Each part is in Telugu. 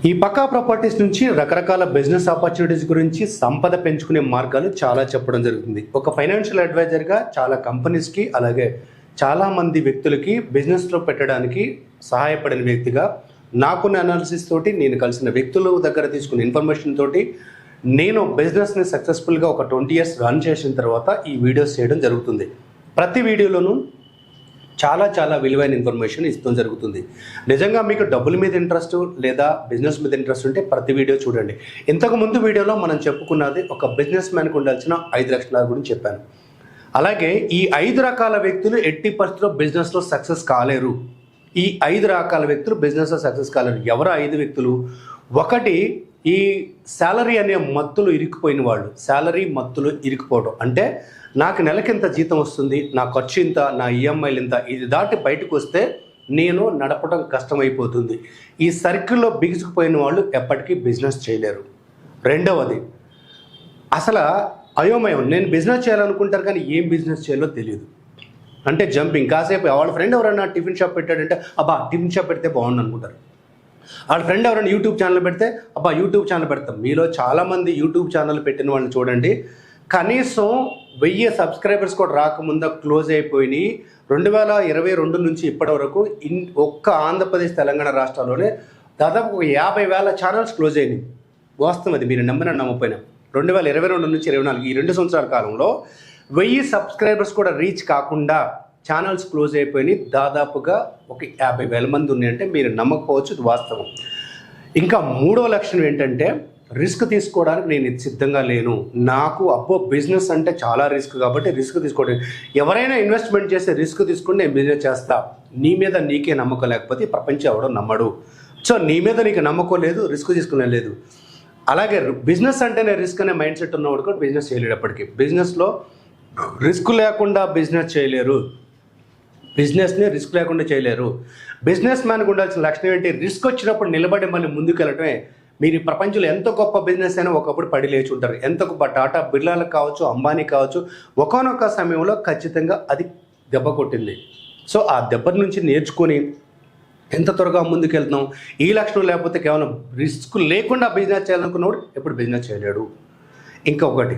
ఈ పక్కా ప్రాపర్టీస్ నుంచి రకరకాల బిజినెస్ ఆపర్చునిటీస్ గురించి సంపద పెంచుకునే మార్గాలు చాలా చెప్పడం జరుగుతుంది. ఒక ఫైనాన్షియల్ అడ్వైజర్గా చాలా కంపెనీస్కి అలాగే చాలామంది వ్యక్తులకి బిజినెస్లో పెట్టడానికి సహాయపడిన వ్యక్తిగా నాకున్న అనాలిసిస్ తోటి నేను కలిసిన వ్యక్తుల దగ్గర తీసుకున్న ఇన్ఫర్మేషన్ తోటి నేను బిజినెస్ని సక్సెస్ఫుల్గా ఒక 20 years రన్ చేసిన తర్వాత ఈ వీడియోస్ చేయడం జరుగుతుంది. ప్రతి వీడియోలోనూ చాలా విలువైన ఇన్ఫర్మేషన్ ఇస్తూ జరుగుతుంది. నిజంగా మీకు డబ్బుల మీద ఇంట్రెస్ట్ లేదా బిజినెస్ మీద ఇంట్రెస్ట్ ఉంటే ప్రతి వీడియో చూడండి. ఇంతకు ముందు వీడియోలో మనం చెప్పుకున్నది ఒక బిజినెస్ మ్యాన్కి ఉండాల్సిన 5 లక్షణాల గురించి చెప్పాను. అలాగే ఈ 5 రకాల వ్యక్తులు ఎట్టి పరిస్థితుల్లో బిజినెస్లో సక్సెస్ కాలేరు. ఈ 5 రకాల వ్యక్తులు బిజినెస్లో సక్సెస్ కాలేరు. ఎవరు 5 వ్యక్తులు? ఒకటి, ఈ శాలరీ అనే మత్తులు ఇరుక్కుపోయిన వాళ్ళు. శాలరీ మత్తులు ఇరుక్కుపోవడం అంటే నాకు నెలకింత జీతం వస్తుంది, నా ఖర్చు ఇంత, నా ఈఎంఐలు ఇంత, ఇది దాటి బయటకు వస్తే నేను నడపడం కష్టమైపోతుంది. ఈ సర్కిల్లో బిగుసుకుపోయిన వాళ్ళు ఎప్పటికీ బిజినెస్ చేయలేరు. రెండవది, అసలు అయోమయం, నేను బిజినెస్ చేయాలనుకుంటారు కానీ ఏం బిజినెస్ చేయాలో తెలియదు. అంటే జంపింగ్, కాసేపు వాళ్ళ ఫ్రెండ్ ఎవరైనా టిఫిన్ షాప్ పెట్టాడంటే అబ్బా టిఫిన్ షాప్ పెడితే బాగుండు అనుకుంటారు. వాళ్ళ ఫ్రెండ్ ఎవరైనా యూట్యూబ్ ఛానల్ పెడితే అబ్బా యూట్యూబ్ ఛానల్ పెడతాం. మీలో చాలామంది యూట్యూబ్ ఛానల్ పెట్టిన వాళ్ళని చూడండి, కనీసం 1000 సబ్స్క్రైబర్స్ కూడా రాకముందు క్లోజ్ అయిపోయినాయి. 2022 నుంచి ఇప్పటి వరకు ఒక్క ఆంధ్రప్రదేశ్ తెలంగాణ రాష్ట్రాల్లోనే దాదాపు 50,000 ఛానల్స్ క్లోజ్ అయినాయి. వాస్తవం అది, మీరు నమ్మినా నమ్మపోయినా. 2022 నుంచి 2024 ఈ 2 సంవత్సరాల కాలంలో 1000 సబ్స్క్రైబర్స్ కూడా రీచ్ కాకుండా ఛానల్స్ క్లోజ్ అయిపోయినాయి. దాదాపుగా ఒక 50,000 మంది ఉన్నాయంటే మీరు నమ్మకపోవచ్చు, ఇది వాస్తవం. ఇంకా మూడో లక్షణం ఏంటంటే రిస్క్ తీసుకోవడానికి నేను సిద్ధంగా లేను. నాకు బిజినెస్ అంటే చాలా రిస్క్ కాబట్టి రిస్క్ తీసుకోవడం. ఎవరైనా ఇన్వెస్ట్మెంట్ చేస్తే రిస్క్ తీసుకుని నేను బిజినెస్ చేస్తా. నీ మీద నీకే నమ్మకం లేకపోతే ప్రపంచం ఎవడో నమ్మడు. సో నీ మీద నీకు నమ్మకం లేదు, రిస్క్ తీసుకునే లేదు. అలాగే బిజినెస్ అంటేనే రిస్క్ అనే మైండ్ సెట్ ఉన్నవాడు కూడా బిజినెస్ చేయలేడు. ఎప్పటికీ బిజినెస్లో రిస్క్ లేకుండా బిజినెస్ చేయలేరు. బిజినెస్ని రిస్క్ లేకుండా చేయలేరు. బిజినెస్ మ్యాన్కి ఉండాల్సిన లక్షణం ఏంటి? రిస్క్ వచ్చినప్పుడు నిలబడి మళ్ళీ ముందుకు వెళ్ళటమే. మీరు ప్రపంచంలో ఎంత గొప్ప బిజినెస్ అయినా ఒకప్పుడు పడి లేచి ఉంటారు. ఎంత గొప్ప టాటా బిర్లాలకు కావచ్చు, అంబానీ కావచ్చు, ఒకానొక సమయంలో ఖచ్చితంగా అది దెబ్బ కొట్టింది. సో ఆ దెబ్బ నుంచి నేర్చుకొని ఎంత త్వరగా ముందుకు వెళ్తున్నాం. ఈ లక్షణం లేకపోతే కేవలం రిస్క్ లేకుండా బిజినెస్ చేయాలనుకున్నవాడు ఎప్పుడు బిజినెస్ చేయలేడు. ఇంకొకటి,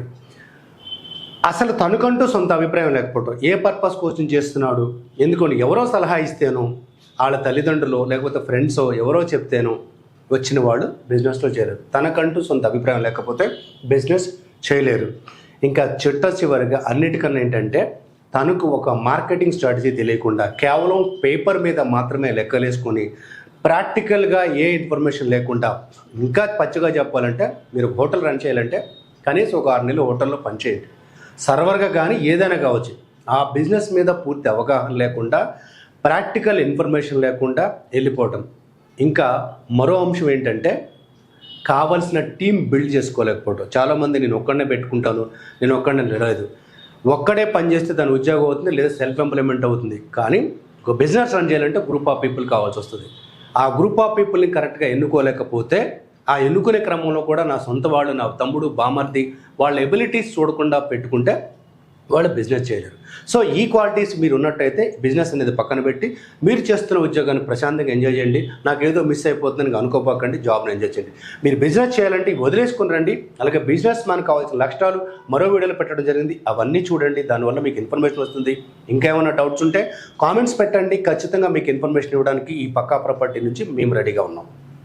అసలు తనకంటూ సొంత అభిప్రాయం లేకపోవడం. ఏ పర్పస్ కోసం చేస్తున్నాడు, ఎందుకని ఎవరో సలహా ఇస్తేనో, వాళ్ళ తల్లిదండ్రులు లేకపోతే ఫ్రెండ్సో ఎవరో చెప్తేనో వచ్చిన వాళ్ళు బిజినెస్లో చేయలేరు. తనకంటూ సొంత అభిప్రాయం లేకపోతే బిజినెస్ చేయలేరు. ఇంకా చివరిగా అన్నిటికన్నా ఏంటంటే తనకు ఒక మార్కెటింగ్ స్ట్రాటజీ తెలియకుండా కేవలం పేపర్ మీద మాత్రమే లెక్కలేసుకొని ప్రాక్టికల్గా ఏ ఇన్ఫర్మేషన్ లేకుండా, ఇంకా పచ్చిగా చెప్పాలంటే మీరు హోటల్ రన్ చేయాలంటే కనీసం ఒక 6 నెలలు హోటల్లో పనిచేయండి. సర్వర్గా కానీ ఏదైనా కావచ్చు. ఆ బిజినెస్ మీద పూర్తి అవగాహన లేకుండా, ప్రాక్టికల్ ఇన్ఫర్మేషన్ లేకుండా వెళ్ళిపోవటం. ఇంకా మరో అంశం ఏంటంటే కావాల్సిన టీం బిల్డ్ చేసుకోలేకపోవడం. చాలామంది నేను ఒక్కడనే పెట్టుకుంటాను, నేను ఒక్కడనే నిలలేదు. ఒక్కడే పని చేస్తే దాని ఉద్యోగం అవుతుంది లేదా సెల్ఫ్ ఎంప్లాయ్మెంట్ అవుతుంది. కానీ ఒక బిజినెస్ రన్ చేయాలంటే గ్రూప్ ఆఫ్ పీపుల్ కావాల్సి వస్తుంది. ఆ గ్రూప్ ఆఫ్ పీపుల్ని కరెక్ట్గా ఎన్నుకోలేకపోతే ఆ ఎన్నుకునే క్రమంలో కూడా నా సొంత వాళ్ళు, నా తమ్ముడు, బామర్ది వాళ్ళ ఎబిలిటీస్ చూడకుండా పెట్టుకుంటే వాళ్ళు బిజినెస్ చేయలేరు. సో ఈ క్వాలిటీస్ మీరు ఉన్నట్టయితే బిజినెస్ అనేది పక్కన పెట్టి మీరు చేస్తున్న ఉద్యోగాన్ని ప్రశాంతంగా ఎంజాయ్ చేయండి. నాకు ఏదో మిస్ అయిపోతుందని అనుకోపోకండి, జాబ్ని ఎంజాయ్ చేయండి. మీరు బిజినెస్ చేయాలంటే వదిలేసుకుని రండి. అలాగే బిజినెస్ మ్యాన్ కావాల్సిన లక్షణాలు మరో వీడియోలో పెట్టడం జరిగింది, అవన్నీ చూడండి. దానివల్ల మీకు ఇన్ఫర్మేషన్ వస్తుంది. ఇంకా ఏమైనా డౌట్స్ ఉంటే కామెంట్స్ పెట్టండి. ఖచ్చితంగా మీకు ఇన్ఫర్మేషన్ ఇవ్వడానికి ఈ పక్కా ప్రాపర్టీ నుంచి మేము రెడీగా ఉన్నాం.